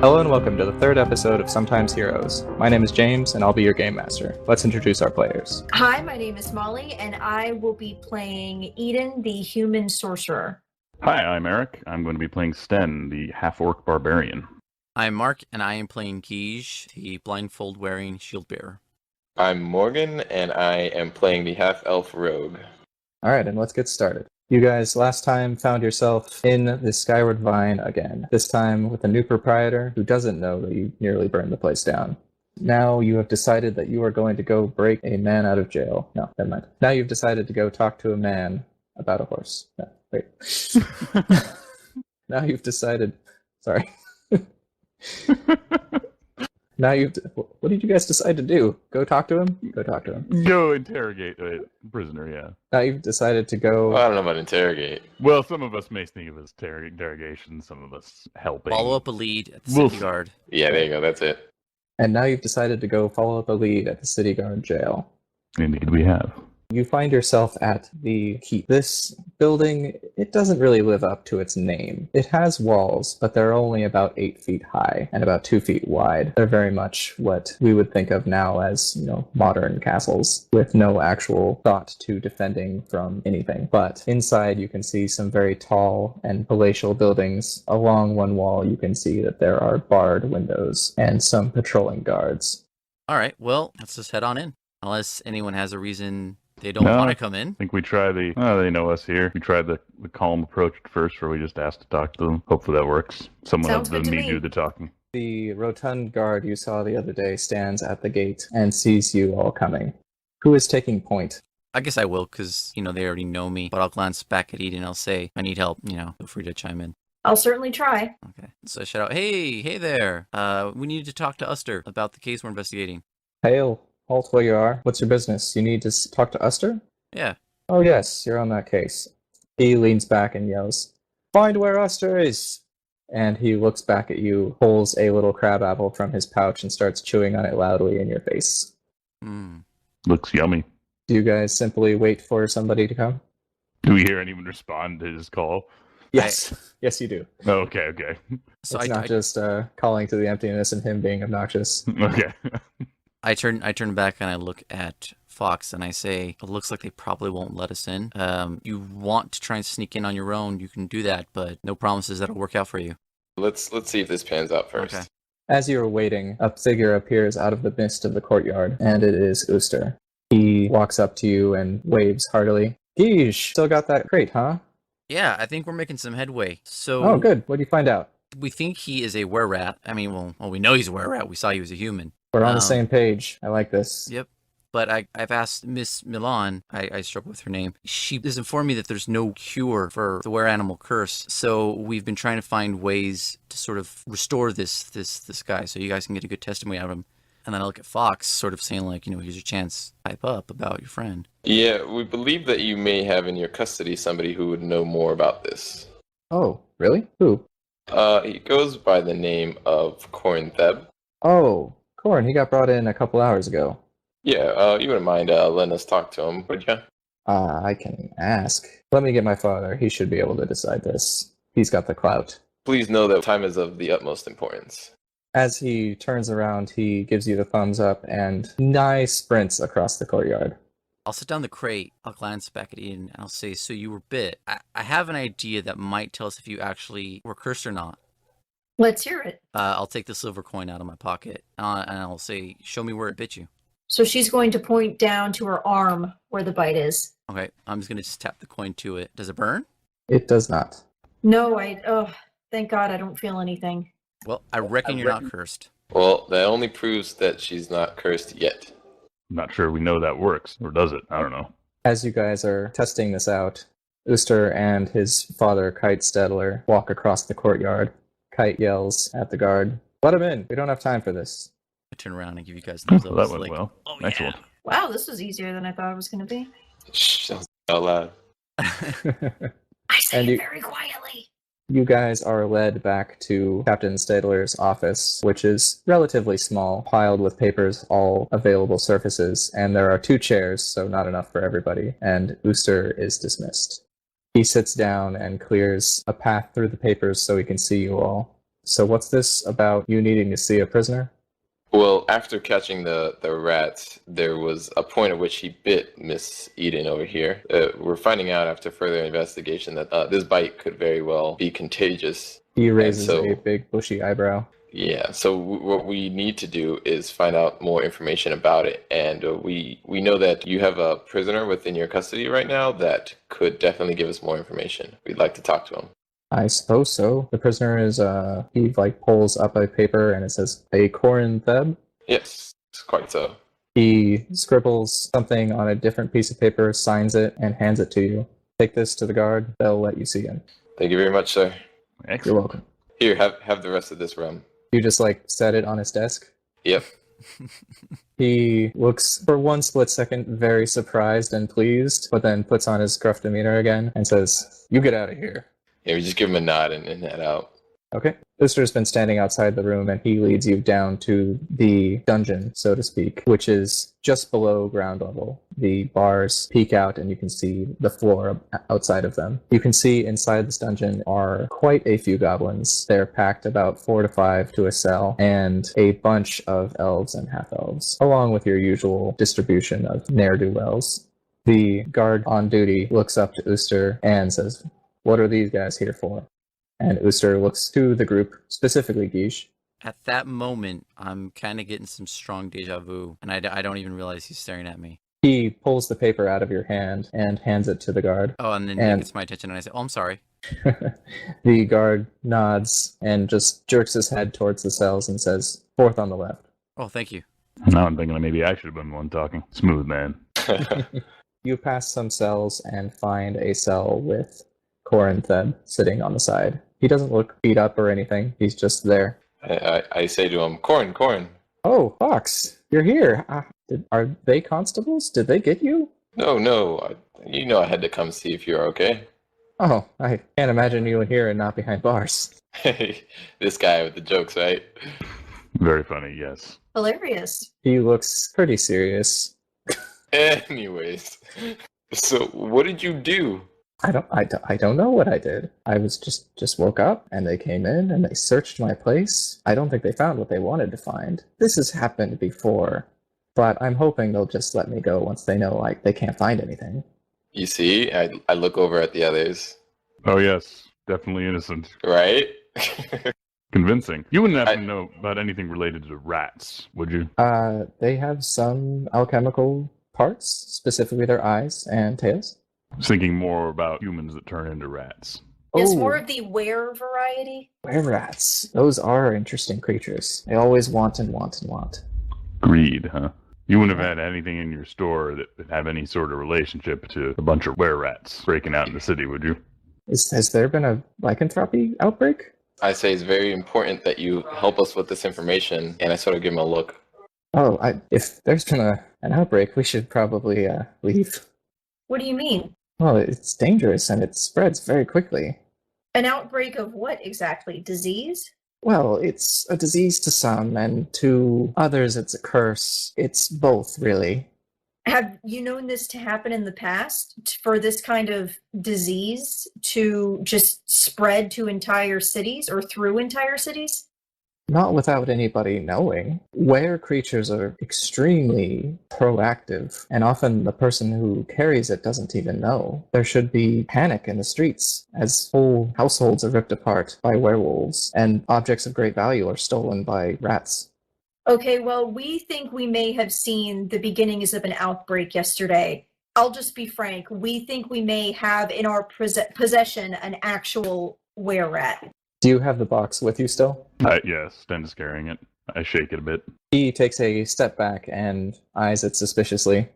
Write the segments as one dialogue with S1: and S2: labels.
S1: Hello and welcome to the third episode of Sometimes Heroes. My name is James and I'll be your game master. Let's introduce our players.
S2: Hi, my name is Molly and I will be playing Eden, the human sorcerer.
S3: Hi, I'm Eric. I'm going to be playing Sten, the half-orc barbarian.
S4: I'm Mark, and I am playing Guige, the blindfold-wearing shield bearer.
S5: I'm Morgan, and I am playing the half-elf rogue.
S1: Alright, and let's get started. You guys last time found yourself in the Skyward Vine again, this time with a new proprietor who doesn't know that you nearly burned the place down. Now you have decided that you are going to go break a man out of jail. No, never mind. Now you've decided to go talk to a man about a horse. No, wait. Now you've decided... Sorry. Now what did you guys decide to do? Go talk to him? Go talk to him.
S3: Go interrogate a prisoner, yeah.
S1: Now you've decided to go...
S5: Well, I don't know about interrogate.
S3: Well, some of us may think of it as interrogation, some of us helping.
S4: Follow up a lead at the city guard.
S5: Yeah, there you go, that's it.
S1: And now you've decided to go follow up a lead at the city guard jail.
S3: Indeed we have.
S1: You find yourself at the keep. This building, it doesn't really live up to its name. It has walls, but they're only about 8 feet high and about 2 feet wide. They're very much what we would think of now as, modern castles, with no actual thought to defending from anything. But inside you can see some very tall and palatial buildings. Along one wall you can see that there are barred windows and some patrolling guards.
S4: All right, well, let's just head on in. Unless anyone has a reason they don't want to come in.
S3: I think we try they know us here. We tried the calm approach at first where we just asked to talk to them. Hopefully that works. Someone
S2: Sounds
S3: other
S2: good
S3: than
S2: to
S3: me
S2: me.
S3: do the talking.
S1: The rotund guard you saw the other day stands at the gate and sees you all coming. Who is taking point?
S4: I guess I will, because, they already know me. But I'll glance back at Eden and I'll say, I need help, feel free to chime in.
S2: I'll certainly try.
S4: Okay. So I shout out, hey there. We need to talk to Uster about the case we're investigating.
S1: Hail, halt where you are. What's your business? You need to talk to Uster?
S4: Yeah.
S1: Oh yes, you're on that case. He leans back and yells, "Find where Uster is!" And he looks back at you, pulls a little crabapple from his pouch and starts chewing on it loudly in your face.
S3: Looks yummy.
S1: Do you guys simply wait for somebody to come?
S3: Do we hear anyone respond to his call?
S1: Yes. Yes, you do.
S3: Oh, okay.
S4: So
S1: It's not just calling to the emptiness and him being obnoxious.
S3: Okay.
S4: I turn back and I look at Fox and I say, it looks like they probably won't let us in. You want to try and sneak in on your own, you can do that, but no promises that'll work out for you.
S5: Let's see if this pans out first.
S4: Okay.
S1: As you are waiting, a figure appears out of the mist of the courtyard, and it is Uster. He walks up to you and waves heartily. Guige, still got that crate, huh?
S4: Yeah, I think we're making some headway. So
S1: Oh, good. What do you find out?
S4: we think he is a were-rat. I mean, well, we know he's a were-rat. We saw he was a human.
S1: We're on the same page. I like this.
S4: Yep. But I've asked Miss Milan, I struggle with her name. She has informed me that there's no cure for the were-animal curse. So we've been trying to find ways to sort of restore this guy so you guys can get a good testimony out of him. And then I look at Fox, sort of saying like, here's your chance. Pipe up about your friend.
S5: Yeah, we believe that you may have in your custody somebody who would know more about this.
S1: Oh, really? Who?
S5: He goes by the name of Corn Theb.
S1: Oh, Corin, he got brought in a couple hours ago.
S5: Yeah, you wouldn't mind letting us talk to him, would you?
S1: I can ask. Let me get my father. He should be able to decide this. He's got the clout.
S5: Please know that time is of the utmost importance.
S1: As he turns around, he gives you the thumbs up and nigh sprints across the courtyard.
S4: I'll sit down the crate, I'll glance back at Ian, and I'll say, so you were bit. I have an idea that might tell us if you actually were cursed or not.
S2: Let's hear it.
S4: I'll take the silver coin out of my pocket, and I'll say, show me where it bit you.
S2: So she's going to point down to her arm where the bite is.
S4: Okay, I'm just going to just tap the coin to it. Does it burn?
S1: It does not.
S2: No, thank God I don't feel anything.
S4: Well, I reckon you're not cursed.
S5: Well, that only proves that she's not cursed yet.
S3: I'm not sure we know that works, or does it? I don't know.
S1: As you guys are testing this out, Uster and his father, Kite Stedler, walk across the courtyard. Kite yells at the guard, "Let him in! We don't have time for this."
S4: I turn around and give you guys thumbs up.
S3: That
S4: It's
S3: went
S4: like,
S3: well.
S4: oh,
S3: Excellent.
S2: Wow, this was easier than I thought it was going to be.
S5: Shh, don't say it out loud.
S2: I say
S1: And
S2: it
S1: you-
S2: very quietly.
S1: You guys are led back to Captain Stedler's office, which is relatively small, piled with papers, all available surfaces, and there are 2 chairs, so not enough for everybody, and Uster is dismissed. He sits down and clears a path through the papers so he can see you all. So what's this about you needing to see a prisoner?
S5: Well, after catching the rat, there was a point at which he bit Miss Eden over here. We're finding out after further investigation that this bite could very well be contagious.
S1: He raises
S5: so-
S1: a big bushy eyebrow.
S5: Yeah, so what we need to do is find out more information about it. And we know that you have a prisoner within your custody right now that could definitely give us more information. We'd like to talk to him.
S1: I suppose so. The prisoner is, he pulls up a paper and it says, a Corin Theb.
S5: Yes, quite so.
S1: He scribbles something on a different piece of paper, signs it, and hands it to you. Take this to the guard. They'll let you see him.
S5: Thank you very much, sir.
S3: Excellent.
S1: You're welcome.
S5: Here, have the rest of this rum.
S1: You just, set it on his desk.
S5: Yep.
S1: He looks for one split second very surprised and pleased, but then puts on his gruff demeanor again and says, you get out of here.
S5: Yeah, we just give him a nod and head out.
S1: Okay. Lister's been standing outside the room and he leads you down to the dungeon, so to speak, which is just below ground level. The bars peek out and you can see the floor outside of them. You can see inside this dungeon are quite a few goblins. They're packed about 4 to 5 to a cell, and a bunch of elves and half-elves, along with your usual distribution of ne'er-do-wells. The guard on duty looks up to Uster and says, what are these guys here for? And Uster looks to the group, specifically Guiche.
S4: At that moment, I'm kind of getting some strong deja vu, and I don't even realize he's staring at me.
S1: He pulls the paper out of your hand and hands it to the guard.
S4: Oh, and then
S1: And-
S4: he gets my attention, and I say, oh, I'm sorry.
S1: The guard nods and just jerks his head towards the cells and says, fourth on the left.
S4: Oh, thank you.
S3: Now I'm thinking maybe I should have been the one talking. Smooth man.
S1: You pass some cells and find a cell with Corin Theb sitting on the side. He doesn't look beat up or anything. He's just there.
S5: I say to him, Corin.
S1: Oh, Fox, you're here. Are they constables? Did they get you?
S5: No. I had to come see if you're okay.
S1: Oh, I can't imagine you in here and not behind bars.
S5: This guy with the jokes, right?
S3: Very funny, yes.
S2: Hilarious.
S1: He looks pretty serious.
S5: Anyways, so what did you do?
S1: I don't know what I did. I was just woke up and they came in and they searched my place. I don't think they found what they wanted to find. This has happened before, but I'm hoping they'll just let me go once they know they can't find anything.
S5: You see, I look over at the others,
S3: Oh, yes. Definitely innocent.
S5: right?
S3: Convincing. You wouldn't happen to know about anything related to rats, would you?
S1: They have some alchemical parts, specifically their eyes and tails.
S3: I was thinking more about humans that turn into rats.
S2: It's
S1: Oh,
S2: more of the were variety.
S1: were-rats. Those are interesting creatures. They always want and want and want.
S3: Greed, huh? You wouldn't have had anything in your store that would have any sort of relationship to a bunch of were-rats breaking out in the city, would you?
S1: Has there been a lycanthropy outbreak?
S5: I say it's very important that you help us with this information, and I sort of give him a look.
S1: Oh, if there's been an outbreak, we should probably leave.
S2: What do you mean?
S1: Well, it's dangerous and it spreads very quickly.
S2: An outbreak of what exactly? Disease?
S1: Well, it's a disease to some, and to others it's a curse. It's both, really.
S2: Have you known this to happen in the past? For this kind of disease to just spread to entire cities or through entire cities?
S1: Not without anybody knowing. Were creatures are extremely proactive, and often the person who carries it doesn't even know. There should be panic in the streets as whole households are ripped apart by werewolves, and objects of great value are stolen by rats.
S2: Okay, well, we think we may have seen the beginnings of an outbreak yesterday. I'll just be frank. We think we may have in our possession an actual were-rat.
S1: Do you have the box with you still?
S3: Yes, Sten is carrying it. I shake it a bit.
S1: He takes a step back and eyes it suspiciously.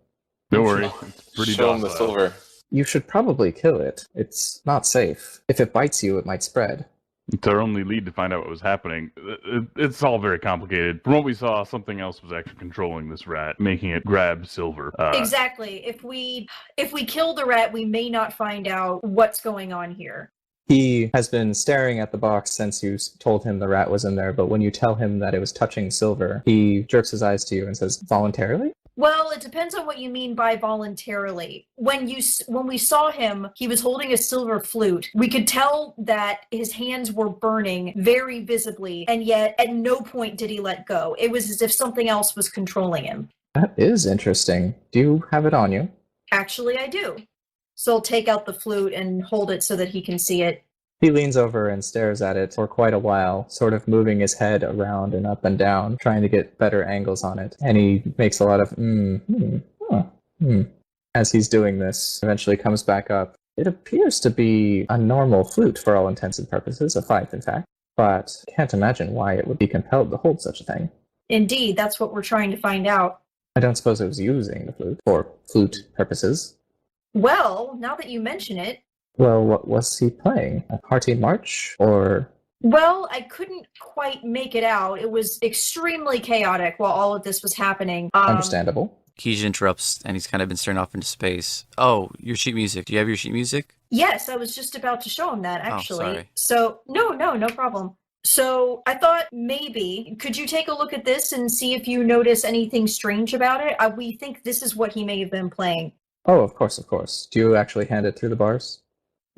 S3: Don't worry, it's pretty
S5: Show him the
S3: docile.
S5: silver.
S1: You should probably kill it. It's not safe. If it bites you, it might spread.
S3: It's our only lead to find out what was happening. It's all very complicated. From what we saw, something else was actually controlling this rat, making it grab silver.
S2: Exactly. If we kill the rat, we may not find out what's going on here.
S1: He has been staring at the box since you told him the rat was in there, but when you tell him that it was touching silver, he jerks his eyes to you and says, voluntarily?
S2: Well, it depends on what you mean by voluntarily. When we saw him, he was holding a silver flute. We could tell that his hands were burning very visibly, and yet at no point did he let go. It was as if something else was controlling him.
S1: That is interesting. Do you have it on you?
S2: Actually, I do. So I'll take out the flute and hold it so that he can see it.
S1: He leans over and stares at it for quite a while, sort of moving his head around and up and down, trying to get better angles on it. And he makes a lot of as he's doing this, eventually comes back up. It appears to be a normal flute for all intents and purposes, a fife in fact, but can't imagine why it would be compelled to hold such a thing.
S2: Indeed, that's what we're trying to find out.
S1: I don't suppose it was using the flute for flute purposes.
S2: Well, now that you mention it,
S1: Well, what was he playing? A hearty march? Or...
S2: Well, I couldn't quite make it out. It was extremely chaotic while all of this was happening.
S1: Understandable.
S4: Keisha interrupts, and he's kind of been staring off into space. Oh, your sheet music. Do you have your sheet music?
S2: Yes, I was just about to show him that, actually.
S4: Oh, sorry.
S2: So, no problem. So, I thought maybe, could you take a look at this and see if you notice anything strange about it? We think this is what he may have been playing.
S1: Oh, of course, of course. Do you actually hand it through the bars?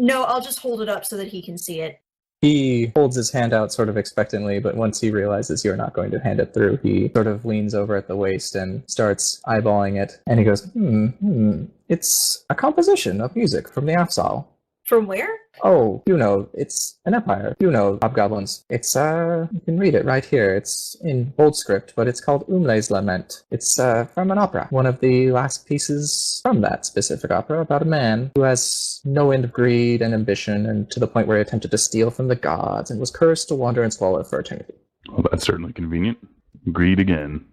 S2: No, I'll just hold it up so that he can see it.
S1: He holds his hand out sort of expectantly, but once he realizes you're not going to hand it through, he sort of leans over at the waist and starts eyeballing it. And he goes, it's a composition of music from the Afsal.
S2: From where?
S1: Oh, you know, it's an empire. You know, hobgoblins. It's, you can read it right here. It's in bold script, but it's called Umle's Lament. It's, from an opera. One of the last pieces from that specific opera about a man who has no end of greed and ambition, and to the point where he attempted to steal from the gods and was cursed to wander and swallow for eternity.
S3: Well, that's certainly convenient. Greed again.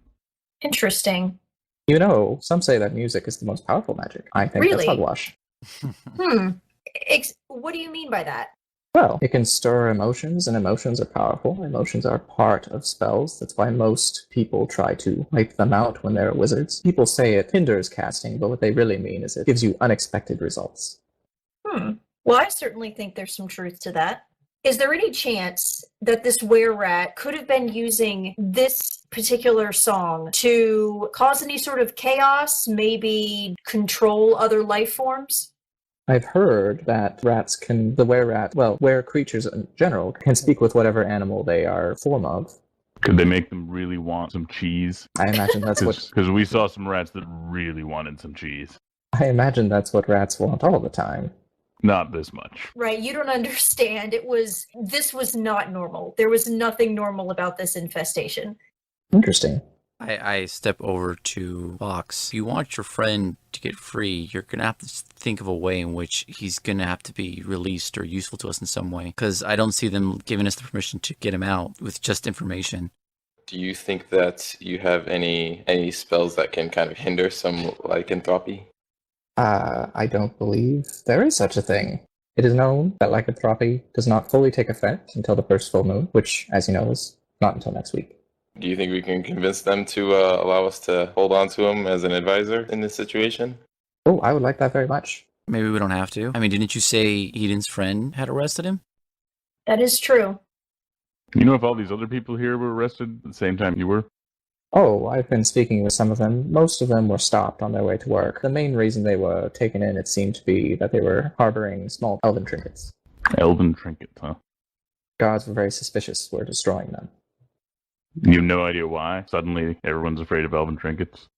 S2: Interesting.
S1: You know, some say that music is the most powerful magic. I think
S2: Really?
S1: that's hogwash.
S2: What do you mean by that?
S1: Well, it can stir emotions, and emotions are powerful. Emotions are part of spells. That's why most people try to wipe them out when they're wizards. People say it hinders casting, but what they really mean is it gives you unexpected results.
S2: Well, I certainly think there's some truth to that. Is there any chance that this were-rat could have been using this particular song to cause any sort of chaos, maybe control other life forms?
S1: I've heard that rats can, were creatures in general, can speak with whatever animal they are form of.
S3: Could they make them really want some cheese?
S1: I imagine that's what
S3: Because we saw some rats that really wanted some cheese.
S1: what rats want all the time.
S3: Not this much.
S2: Right, you don't understand. This was not normal. There was nothing normal about this infestation.
S1: Interesting.
S4: I step over to Fox. If you want your friend to get free, you're going to have to think of a way in which he's going to have to be released or useful to us in some way. Because I don't see them giving us the permission to get him out with just information.
S5: Do you think that you have any spells that can kind of hinder some lycanthropy?
S1: I don't believe there is such a thing. It is known that lycanthropy does not fully take effect until the first full moon, which, as you know, is not until next week.
S5: Do you think we can convince them to allow us to hold on to him as an advisor in this situation?
S1: Oh, I would like that very much.
S4: Maybe we don't have to. I mean, didn't you say Eden's friend had arrested him?
S2: That is true.
S3: You know if all these other people here were arrested at the same time you were?
S1: Oh, I've been speaking with some of them. Most of them were stopped on their way to work. The main reason they were taken in, it seemed to be that they were harboring small elven trinkets.
S3: Elven trinkets, huh?
S1: Gods were very suspicious were destroying them.
S3: You have no idea why? Suddenly everyone's afraid of elven trinkets?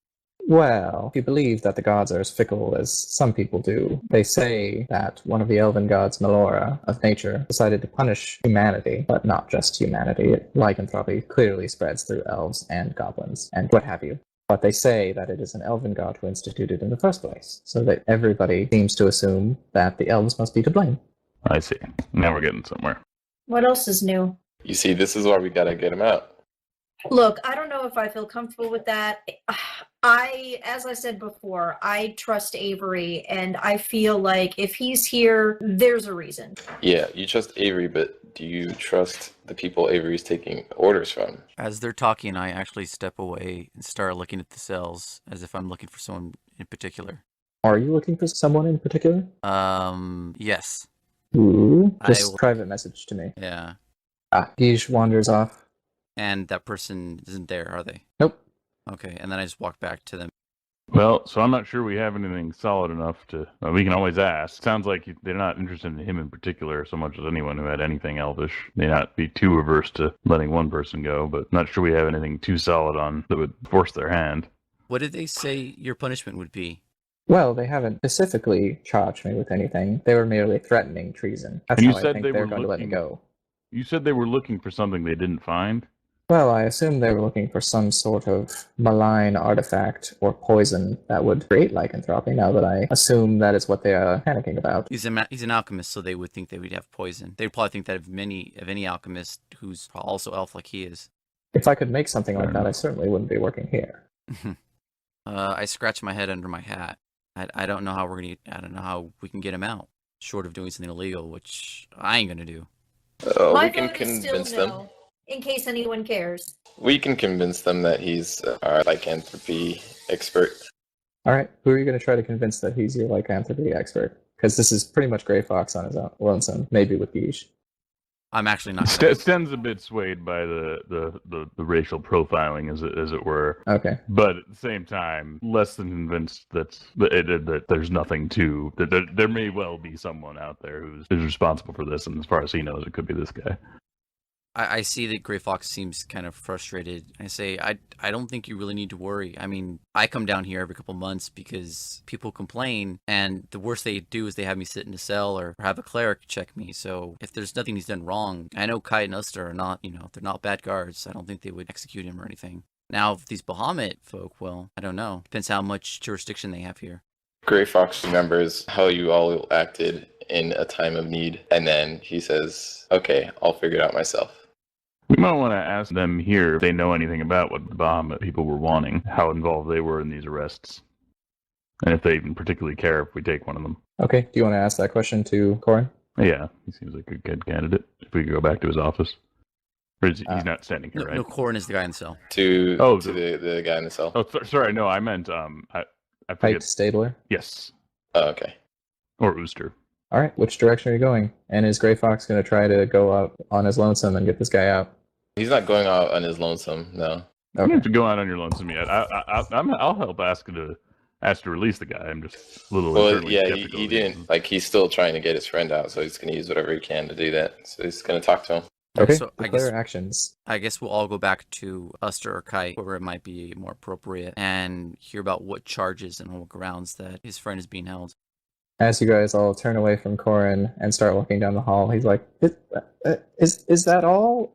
S1: Well, if you believe that the gods are as fickle as some people do, they say that one of the elven gods, Melora, of nature, decided to punish humanity, but not just humanity. Lycanthropy clearly spreads through elves and goblins, and what have you. But they say that it is an elven god who instituted it in the first place, so that everybody seems to assume that the elves must be to blame.
S3: I see. Now we're getting somewhere.
S2: What else is new?
S5: You see, this is why we gotta get him out.
S2: Look, I don't know if I feel comfortable with that. As I said before, I trust Avery, and I feel like if he's here, there's a reason.
S5: Yeah, you trust Avery, but do you trust the people Avery's taking orders from?
S4: As they're talking, I actually step away and start looking at the cells as if I'm looking for someone in particular.
S1: Are you looking for someone in particular?
S4: Yes.
S1: Ooh, just private message to me.
S4: Yeah.
S1: Guige wanders off.
S4: And that person isn't there, are they?
S1: Nope.
S4: Okay, and then I just walk back to them.
S3: Well, so I'm not sure we have anything solid enough to. We can always ask. Sounds like they're not interested in him in particular so much as anyone who had anything elvish. May not be too averse to letting one person go, but not sure we have anything too solid on that would force their hand.
S4: What did they say your punishment would be?
S1: Well, they haven't specifically charged me with anything. They were merely threatening treason. That's
S3: And you
S1: how I
S3: said
S1: think
S3: they
S1: they're
S3: were
S1: going to let me
S3: looking-
S1: go.
S3: You said they were looking for something they didn't find?
S1: Well, I assume they were looking for some sort of malign artifact or poison that would create lycanthropy, now that I assume that is what they are panicking about.
S4: He's an alchemist, so they would think they would have poison. They'd probably think that of any alchemist who's also elf like he is.
S1: If I could make something like
S3: Fair
S1: that, I
S3: enough.
S1: certainly wouldn't be working here.
S4: I scratch my head under my hat. I don't know how I don't know how we can get him out, short of doing something illegal, which I ain't gonna do.
S2: My
S5: We can
S2: vote is still
S5: convince them.
S2: no, in case anyone cares.
S5: We can convince them that he's our lycanthropy expert.
S1: All right, who are you going to try to convince that he's your lycanthropy expert? Because this is pretty much Grey Fox on his own, lonesome, maybe with Guiche.
S4: I'm actually not. Gonna,
S3: Sten's a bit swayed by the racial profiling, as it were.
S1: Okay.
S3: But at the same time, less than convinced that there's nothing to that. There may well be someone out there who's responsible for this, and as far as he knows, it could be this guy.
S4: I see that Grey Fox seems kind of frustrated. I say, I don't think you really need to worry. I mean, I come down here every couple months because people complain, and the worst they do is they have me sit in a cell or have a cleric check me. So if there's nothing he's done wrong, I know Kai and Uster are not, they're not bad guards. I don't think they would execute him or anything. Now, if these Bahamut folk, well, I don't know. Depends how much jurisdiction they have here.
S5: Grey Fox remembers how you all acted in a time of need, and then he says, "Okay, I'll figure it out myself."
S3: We might want to ask them here if they know anything about what the Bahamut people were wanting, how involved they were in these arrests, and if they even particularly care if we take one of them.
S1: Okay, do you want to ask that question to Corin?
S3: Yeah, he seems like a good candidate. If we could go back to his office. Or is he's not standing here,
S4: No,
S3: right?
S4: no, Corin is the guy in the cell.
S5: To
S3: Oh,
S5: the guy in the cell.
S3: Oh, sorry, no, I meant, I
S1: Pike
S3: forget.
S1: Stabler?
S3: Yes.
S5: Oh, okay.
S3: Or Ooster.
S1: All right, which direction are you going? And is Grey Fox going to try to go out on his lonesome and get this guy out?
S5: He's not going out on his lonesome, no.
S3: You don't
S1: Okay.
S3: have to go out on your lonesome yet. I'll help ask to release the guy. I'm just a little.
S5: Well,
S3: internally
S5: yeah,
S3: skeptical
S5: he
S3: of these.
S5: didn't. Like, he's still trying to get his friend out, so he's going to use whatever he can to do that. So he's going to talk to him.
S1: Okay,
S4: So
S1: declare actions.
S4: I guess we'll all go back to Uster or Kite, where it might be more appropriate, and hear about what charges and on what grounds that his friend is being held.
S1: As you guys all turn away from Corin and start walking down the hall, he's like, is that all?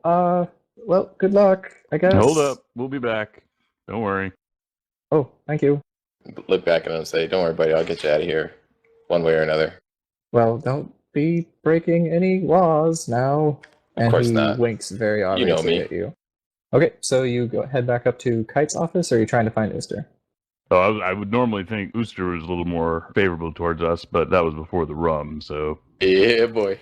S1: Well, good luck, I guess.
S3: Hold up, we'll be back. Don't worry.
S1: Oh, thank you.
S5: Look back at him and say, "Don't worry, buddy, I'll get you out of here one way or another."
S1: Well, don't be breaking any laws now. And
S5: course
S1: he
S5: not.
S1: winks very
S5: You know
S1: obviously
S5: me.
S1: at you. Okay, so you head back up to Kite's office, or are you trying to find Ooster?
S3: So I would normally think Ooster was a little more favorable towards us, but that was before the rum, so
S5: Yeah, boy.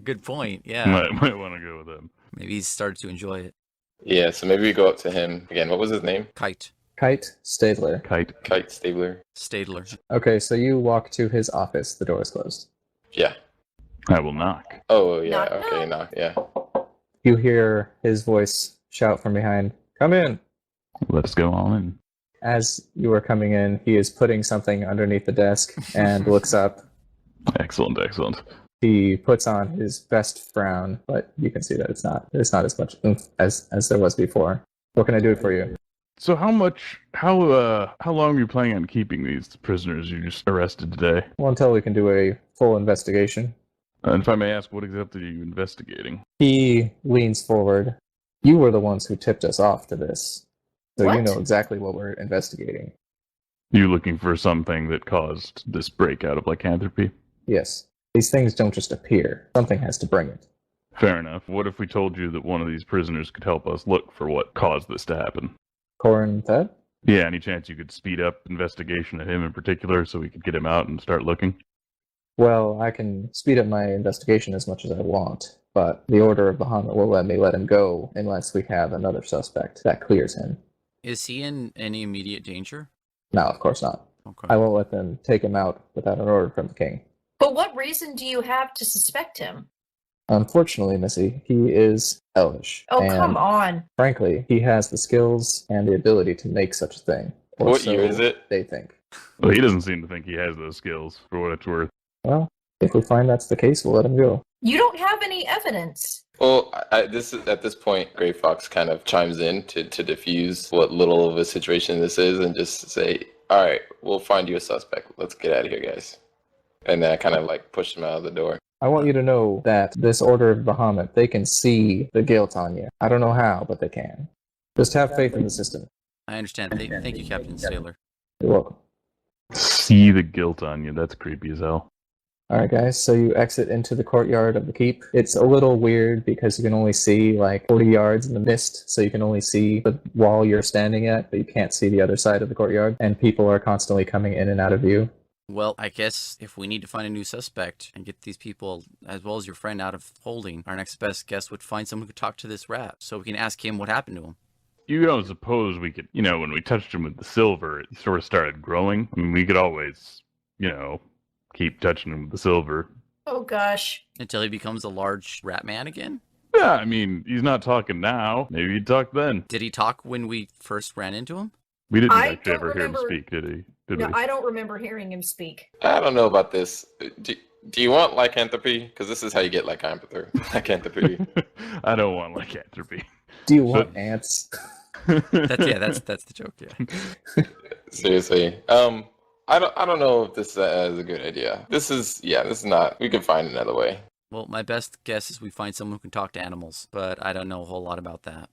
S4: Good point. Yeah,
S3: might want to go with him.
S4: maybe he's started to enjoy it.
S5: Yeah, so maybe we go up to him again. What was his name?
S4: Kite,
S1: Kite Stadler.
S3: Kite.
S5: Kite Stabler.
S4: Stadler.
S1: Okay, so you walk to his office. The door is closed.
S5: Yeah.
S3: I will knock.
S5: Oh, yeah.
S2: Knock,
S5: Okay,
S2: knock.
S5: yeah.
S1: You hear his voice shout from behind, "Come in!"
S3: Let's go on in.
S1: As you are coming in, he is putting something underneath the desk and looks up.
S3: Excellent, excellent.
S1: He puts on his best frown, but you can see that there's not as much oomph as there was before. What can I do for you?
S3: So how long are you planning on keeping these prisoners you just arrested today?
S1: Well, until we can do a full investigation.
S3: And if I may ask, what exactly are you investigating?
S1: He leans forward. You were the ones who tipped us off to this, so you
S2: What?
S1: know exactly what we're investigating.
S3: You looking for something that caused this breakout of lycanthropy?
S1: Yes. These things don't just appear. Something has to bring it.
S3: Fair enough. What if we told you that one of these prisoners could help us look for what caused this to happen?
S1: Corin Thed?
S3: Yeah, any chance you could speed up investigation of him in particular so we could get him out and start looking?
S1: Well, I can speed up my investigation as much as I want, but the Order of Bahamut will let me let him go unless we have another suspect that clears him.
S4: Is he in any immediate danger?
S1: No, of course not.
S4: Okay.
S1: I won't let them take him out without an order from the king.
S2: But what reason do you have to suspect him?
S1: Unfortunately, Missy, he is elvish.
S2: Oh,
S1: and
S2: come on.
S1: frankly, he has the skills and the ability to make such a thing. Or
S5: What
S1: so
S5: year is it?
S1: they think.
S3: Well, he doesn't seem to think he has those skills, for what it's worth.
S1: Well, if we find that's the case, we'll let him go.
S2: You don't have any evidence.
S5: Well, at this point, Gray Fox kind of chimes in to diffuse what little of a situation this is, and just say, "All right, we'll find you a suspect. Let's get out of here, guys." And then I kind of like push him out of the door.
S1: I want you to know that this Order of Bahamut, they can see the guilt on you. I don't know how, but they can. Just have faith in the system.
S4: I understand. Thank you, Captain Sailor.
S1: You're welcome.
S3: See the guilt on you. That's creepy as hell.
S1: Alright guys, so you exit into the courtyard of the keep. It's a little weird because you can only see like 40 yards in the mist, so you can only see the wall you're standing at, but you can't see the other side of the courtyard, and people are constantly coming in and out of view.
S4: Well, I guess if we need to find a new suspect and get these people, as well as your friend, out of holding, our next best guess would find someone who could talk to this rat, so we can ask him what happened to him.
S3: You don't suppose we could, when we touched him with the silver, it sort of started growing? I mean, we could always, keep touching him with the silver.
S2: Oh gosh.
S4: Until he becomes a large rat man again?
S3: Yeah, I mean, he's not talking now. Maybe he'd talk then.
S4: Did he talk when we first ran into him?
S3: We didn't
S2: I
S3: actually
S2: don't
S3: ever hear him
S2: remember-
S3: speak, did he? Did
S2: No,
S3: we?
S2: I don't remember hearing him speak.
S5: I don't know about this. Do you want lycanthropy? Because this is how you get lycanthropy. Lycanthropy.
S3: I don't want lycanthropy.
S1: Do you want ants?
S4: That's the joke, yeah.
S5: Seriously. I don't know if this is a good idea. This is not. We can find another way.
S4: Well, my best guess is we find someone who can talk to animals, but I don't know a whole lot about that.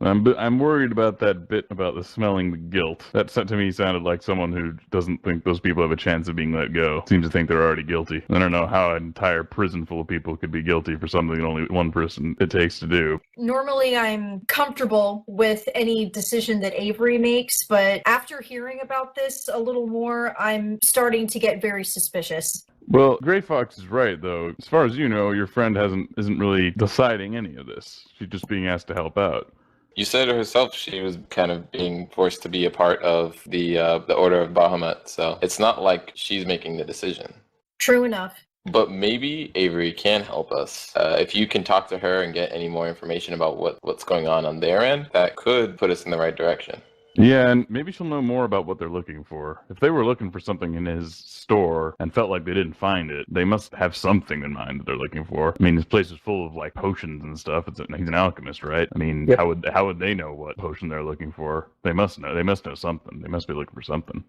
S3: I'm worried about that bit about the smelling the guilt. That to me sounded like someone who doesn't think those people have a chance of being let go. Seems to think they're already guilty. I don't know how an entire prison full of people could be guilty for something that only one person it takes to do.
S2: Normally I'm comfortable with any decision that Avery makes, but after hearing about this a little more, I'm starting to get very suspicious.
S3: Well, Gray Fox is right, though. As far as you know, your friend isn't really deciding any of this. She's just being asked to help out.
S5: You said herself she was kind of being forced to be a part of the Order of Bahamut, so it's not like she's making the decision.
S2: True enough.
S5: But maybe Avery can help us. If you can talk to her and get any more information about what's going on their end, that could put us in the right direction.
S3: Yeah, and maybe she'll know more about what they're looking for. If they were looking for something in his store and felt like they didn't find it, they must have something in mind that they're looking for. I mean, this place is full of like potions and stuff. He's an alchemist, right? I mean,
S1: Yep.
S3: how would they know what potion they're looking for? They must know. They must know something. They must be looking for something.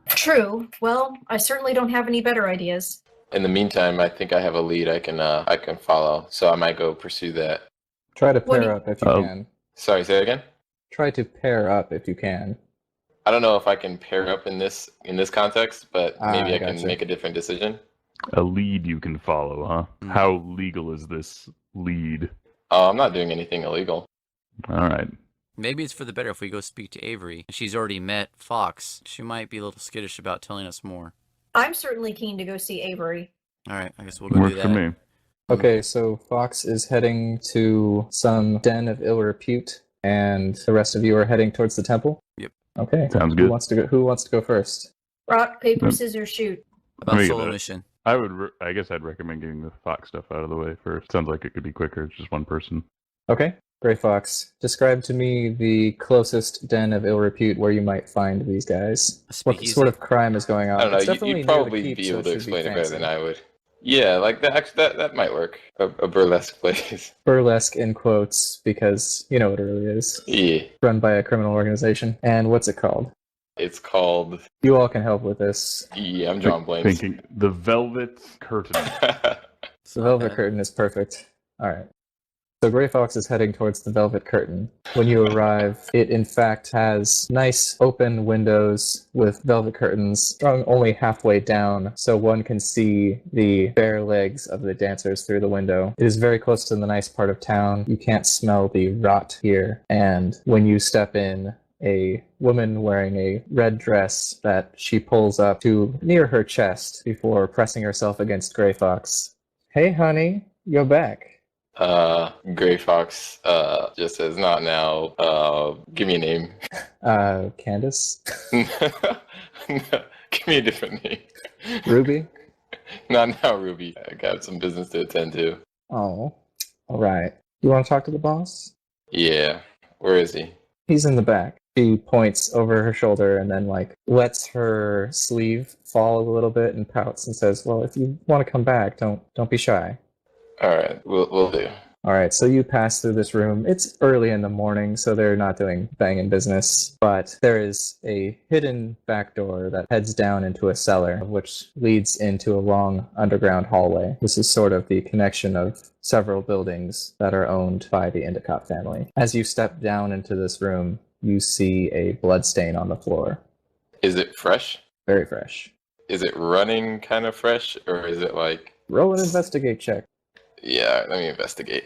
S2: True. Well, I certainly don't have any better ideas.
S5: In the meantime, I think I have a lead I can follow, so I might go pursue that.
S1: Try to
S2: What do
S1: pair
S2: you-
S1: up if you can.
S5: Sorry, say that again?
S1: Try to pair up if you can.
S5: I don't know if I can pair up in this context, but maybe I can
S1: gotcha.
S5: make a different decision.
S3: A lead you can follow, huh?
S4: Mm.
S3: How legal is this lead?
S5: Oh, I'm not doing anything illegal.
S3: All right.
S4: Maybe it's for the better if we go speak to Avery. She's already met Fox. She might be a little skittish about telling us more.
S2: I'm certainly keen to go see Avery.
S4: All right, I guess we'll go
S3: Works
S4: do
S3: for
S4: that.
S3: me.
S1: Okay, so Fox is heading to some den of ill repute, and the rest of you are heading towards the temple?
S4: Yep.
S1: Okay.
S3: Sounds
S1: Who
S3: good.
S1: wants to go first?
S2: Rock, paper,
S3: Yep.
S2: scissors, shoot.
S4: About
S3: Me
S4: solo
S3: either.
S4: mission.
S3: I guess I'd recommend getting the Fox stuff out of the way first. Sounds like it could be quicker. It's just one person.
S1: Okay. Gray Fox, describe to me the closest den of ill repute where you might find these guys.
S4: A
S1: What
S4: speakeasy.
S1: sort of crime is going on?
S5: I don't know.
S1: It's definitely
S5: You'd
S1: near the
S5: probably
S1: keep,
S5: be
S1: so
S5: able
S1: it
S5: to
S1: should
S5: explain
S1: be
S5: it better
S1: fancy.
S5: than I would. Yeah, like that might work. A burlesque place.
S1: Burlesque in quotes, because you know what it really is.
S5: Yeah,
S1: Run by a criminal organization. And what's it called?
S5: it's called.
S1: You all can help with this.
S5: Yeah, I'm drawing blanks.
S3: Thinking the Velvet Curtain.
S1: The Velvet Curtain is perfect. Alright. So Gray Fox is heading towards the Velvet Curtain. When you arrive, it in fact has nice open windows with velvet curtains strung only halfway down, so one can see the bare legs of the dancers through the window. It is very close to the nice part of town. You can't smell the rot here, and when you step in, a woman wearing a red dress that she pulls up to near her chest before pressing herself against Gray Fox. Hey honey, you're back.
S5: Gray Fox just says, not now. Give me a name.
S1: Candace?
S5: Give me a different name.
S1: Ruby?
S5: Not now, Ruby. I got some business to attend to.
S1: Oh, alright. You want to talk to the boss?
S5: Yeah. Where is he?
S1: He's in the back. She points over her shoulder and then like lets her sleeve fall a little bit and pouts and says, "Well, if you want to come back, don't be shy."
S5: All right, we'll do.
S1: All right, so you pass through this room. It's early in the morning, so they're not doing banging business, but there is a hidden back door that heads down into a cellar, which leads into a long underground hallway. This is sort of the connection of several buildings that are owned by the Endicott family. As you step down into this room, you see a blood stain on the floor.
S5: Is it fresh?
S1: Very fresh.
S5: Is it running kind of fresh, or is it like...
S1: Roll an investigate check.
S5: Yeah, let me investigate.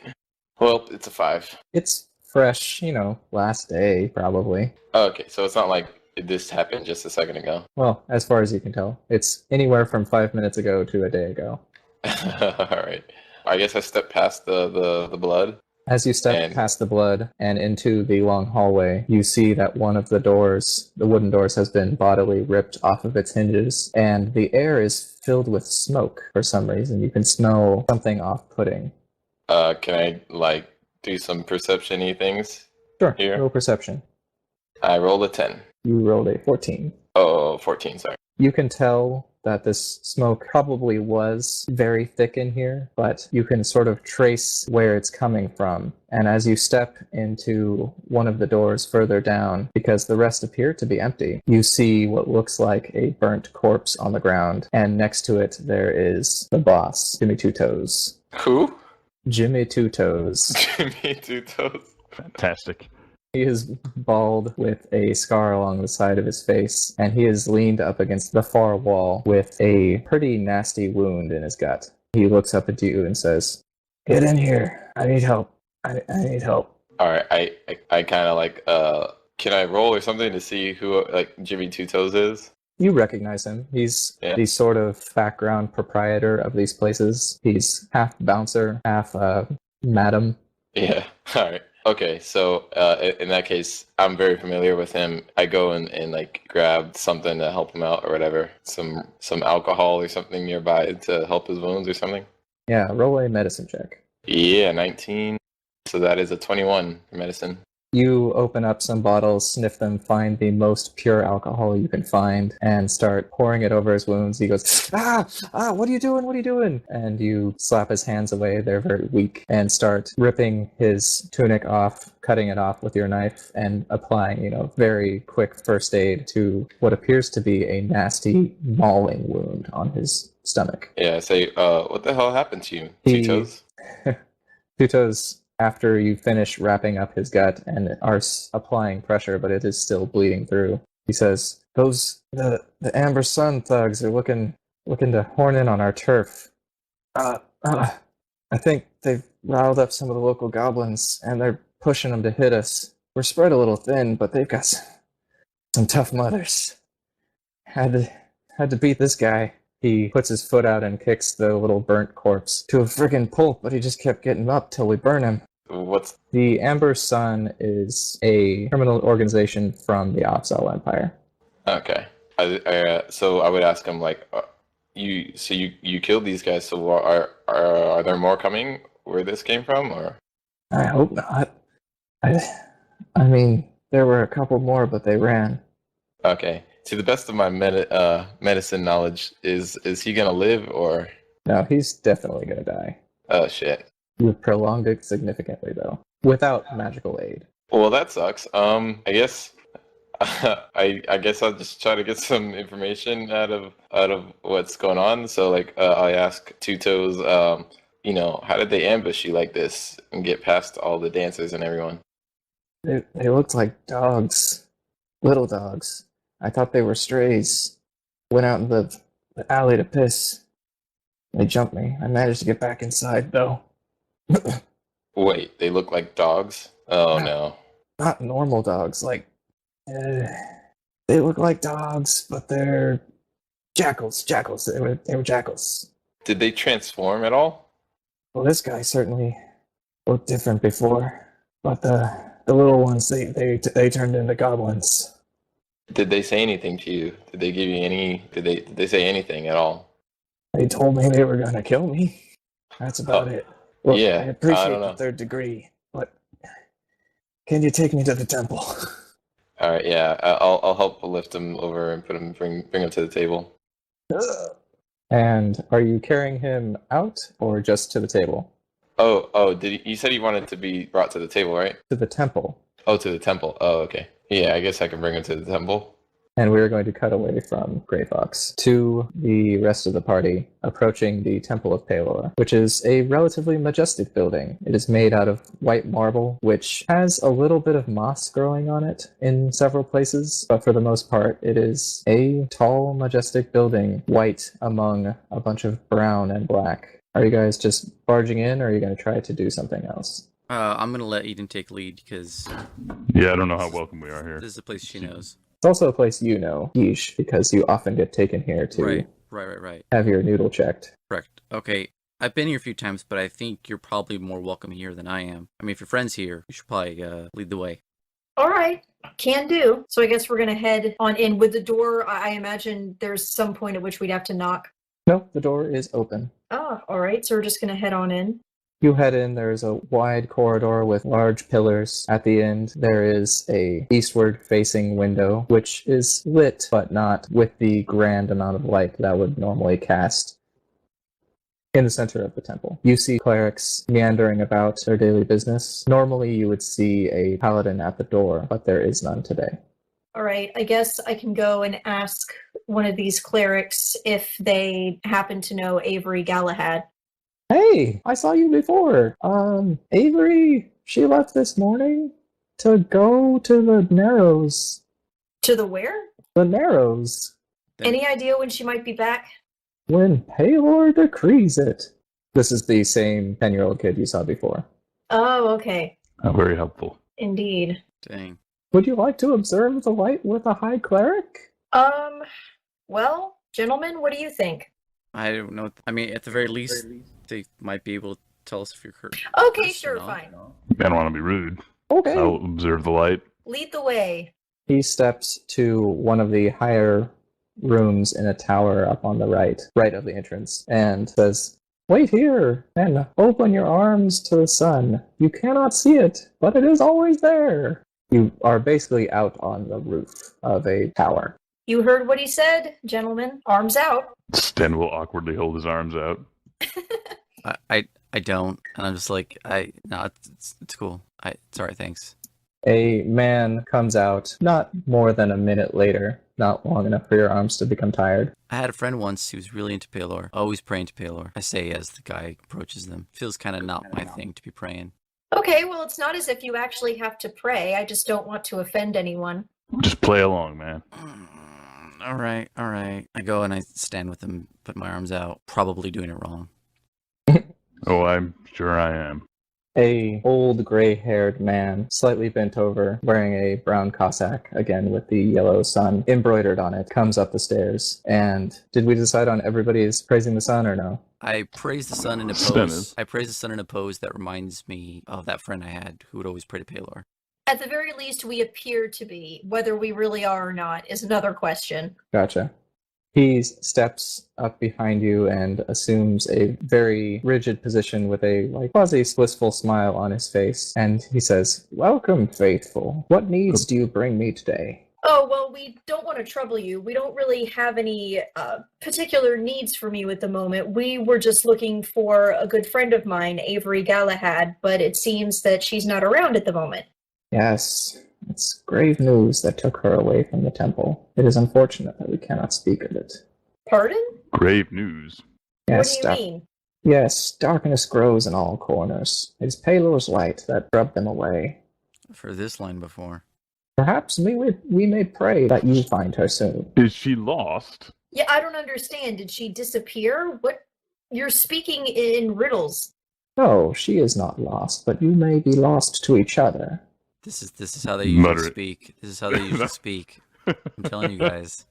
S5: Well, it's a 5.
S1: It's fresh, last day, probably.
S5: Okay, so it's not like this happened just a second ago.
S1: Well, as far as you can tell. It's anywhere from 5 minutes ago to a day ago.
S5: Alright. I guess I stepped past the blood.
S1: As you step past the blood and into the long hallway, you see that one of the doors, the wooden doors, has been bodily ripped off of its hinges, and the air is filled with smoke for some reason. You can smell something off-putting.
S5: Can I, do some perception-y things?
S1: Sure,
S5: here?
S1: roll perception.
S5: I rolled a 10.
S1: You rolled a 14.
S5: Oh, 14, sorry.
S1: You can tell that this smoke probably was very thick in here, but you can sort of trace where it's coming from. And as you step into one of the doors further down, because the rest appear to be empty, you see what looks like a burnt corpse on the ground. And next to it, there is the boss, Jimmy Two Toes.
S5: Who?
S1: Jimmy Two Toes.
S5: Jimmy Two Toes.
S3: Fantastic.
S1: He is bald with a scar along the side of his face, and he is leaned up against the far wall with a pretty nasty wound in his gut. He looks up at you and says, "Get in here. I need help. I need help."
S5: Alright, I kind of can I roll or something to see who, Jimmy Two Toes is?
S1: You recognize him. He's the sort of background proprietor of these places. He's half bouncer, half madam.
S5: Yeah, alright. Okay, so in that case, I'm very familiar with him. I go and grab something to help him out or whatever. Some alcohol or something nearby to help his wounds or something.
S1: Yeah, roll a medicine check.
S5: Yeah, 19. So that is a 21 for medicine.
S1: You open up some bottles, sniff them, find the most pure alcohol you can find, and start pouring it over his wounds. He goes, what are you doing? What are you doing? And you slap his hands away, they're very weak, and start ripping his tunic off, cutting it off with your knife, and applying, very quick first aid to what appears to be a nasty, mauling wound on his stomach.
S5: Yeah, I say, what the hell happened to you, Two Toes?
S1: Two Toes, after you finish wrapping up his gut and are applying pressure, but it is still bleeding through, he says, the Amber Sun thugs are looking to horn in on our turf. I think they've riled up some of the local goblins, and they're pushing them to hit us. We're spread a little thin, but they've got some tough mothers. Had to beat this guy. He puts his foot out and kicks the little burnt corpse to a friggin' pulp, but he just kept getting up till we burn him.
S5: What's...
S1: The Amber Sun is a criminal organization from the Offsell Empire.
S5: Okay. So I would ask him, you killed these guys, so are there more coming where this came from, or?
S1: I hope not. I mean, there were a couple more, but they ran.
S5: Okay. To the best of my medicine knowledge, is he gonna live, or?
S1: No, he's definitely gonna die.
S5: Oh, shit.
S1: You've prolonged it significantly, though, without magical aid.
S5: Well, that sucks. I guess I guess I'll just try to get some information out of what's going on. So, I ask Two Toes, how did they ambush you like this and get past all the dancers and everyone?
S1: They looked like dogs, little dogs. I thought they were strays. Went out in the alley to piss. They jumped me. I managed to get back inside, though.
S5: Wait, they look like dogs? Oh, no.
S1: Not normal dogs. They look like dogs, but they're jackals. Jackals. They were jackals.
S5: Did they transform at all?
S1: Well, this guy certainly looked different before, but the little ones, they turned into goblins.
S5: Did they say anything to you? Did they give you any? Did they say anything at all?
S1: They told me they were gonna kill me. That's about it. Look,
S5: yeah,
S1: I appreciate
S5: I don't know.
S1: the third degree, but can you take me to the temple?
S5: All right, yeah, I'll help lift him over and bring him to the table.
S1: And are you carrying him out or just to the table?
S5: Oh, you said he wanted to be brought to the table, right?
S1: To the temple.
S5: Oh, to the temple. Oh, okay. Yeah, I guess I can bring him to the temple.
S1: And we are going to cut away from Grey Fox to the rest of the party, approaching the Temple of Palor, which is a relatively majestic building. It is made out of white marble, which has a little bit of moss growing on it in several places, but for the most part, it is a tall, majestic building, white among a bunch of brown and black. Are you guys just barging in, or are you going to try to do something else?
S4: I'm gonna let Eden take lead because
S3: Yeah, I don't know how welcome we are here.
S4: this is a place she knows.
S1: It's also a place you know, Yeesh, because you often get taken here to
S4: Right.
S1: have your noodle checked.
S4: Correct. Okay. I've been here a few times, but I think you're probably more welcome here than I am. I mean, if your friend's here, you should probably lead the way.
S2: All right, can do. So I guess we're going to head on in. With the door, I imagine there's some point at which we'd have to knock.
S1: No, the door is open.
S2: Oh, all right. So we're just going to head on in.
S1: You head in, there's a wide corridor with large pillars. At the end, there is a eastward-facing window, which is lit, but not with the grand amount of light that would normally cast. In the center of the temple, you see clerics meandering about their daily business. Normally, you would see a paladin at the door, but there is none today.
S2: All right, I guess I can go and ask one of these clerics if they happen to know Avery Galahad.
S1: Hey, I saw you before. Avery, she left this morning to go to the Narrows.
S2: To the where?
S1: The Narrows.
S2: Any idea when she might be back?
S1: When Palor decrees it. This is the same 10-year-old kid you saw before.
S2: Oh, okay.
S3: Very helpful.
S2: Indeed.
S4: Dang.
S1: Would you like to observe the light with a high cleric?
S2: Well, gentlemen, what do you think?
S4: I don't know. I mean, at the very least, they might be able to tell us if you're hurt.
S2: Okay, sure, fine.
S3: I don't want to be rude.
S1: Okay.
S3: I'll observe the light.
S2: Lead the way.
S1: He steps to one of the higher rooms in a tower up on the right of the entrance, and says, "Wait here, and open your arms to the sun. You cannot see it, but it is always there." You are basically out on the roof of a tower.
S2: You heard what he said, gentlemen. Arms out.
S3: Sten will awkwardly hold his arms out.
S4: I don't, and I'm just like, no, it's cool. It's alright, thanks.
S1: A man comes out not more than a minute later, not long enough for your arms to become tired.
S4: I had a friend once who was really into Palor, always praying to Palor. I say as the guy approaches them. Feels kind of not my thing to be praying.
S2: Okay, well, it's not as if you actually have to pray. I just don't want to offend anyone.
S3: Just play along, man.
S4: All right. I go and I stand with him, put my arms out, probably doing it wrong.
S3: Oh, I'm sure I am.
S1: A old gray-haired man, slightly bent over, wearing a brown cassock, again with the yellow sun embroidered on it, comes up the stairs. And did we decide on everybody is praising the sun or no?
S4: I praise the sun in a
S3: Sten
S4: pose.
S3: is.
S4: I praise the sun in a pose that reminds me of that friend I had who would always pray to Palor.
S2: At the very least, we appear to be. Whether we really are or not is another question.
S1: Gotcha. He steps up behind you and assumes a very rigid position with a quasi-blissful smile on his face. And he says, "Welcome, faithful. What needs do you bring me today?"
S2: Oh, well, we don't want to trouble you. We don't really have any particular needs from you at the moment. We were just looking for a good friend of mine, Avery Galahad, but it seems that she's not around at the moment.
S1: Yes, it's grave news that took her away from the temple. It is unfortunate that we cannot speak of it.
S2: Pardon?
S3: Grave news.
S1: Yes,
S2: What do you mean?
S1: Yes, darkness grows in all corners. It is Palor's light that drubbed them away.
S4: I've heard this line before.
S1: Perhaps we may pray that you find her soon.
S3: Is she lost?
S2: Yeah, I don't understand. Did she disappear? What? You're speaking in riddles.
S1: No, she is not lost, but you may be lost to each other.
S4: This is how they usually
S3: Moderate.
S4: speak. This is how they usually speak. I'm telling you guys.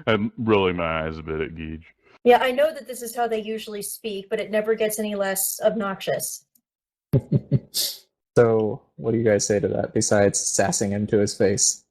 S3: I'm rolling my eyes a bit at Gage.
S2: Yeah, I know that this is how they usually speak, but it never gets any less obnoxious.
S1: So, what do you guys say to that, besides sassing him to his face?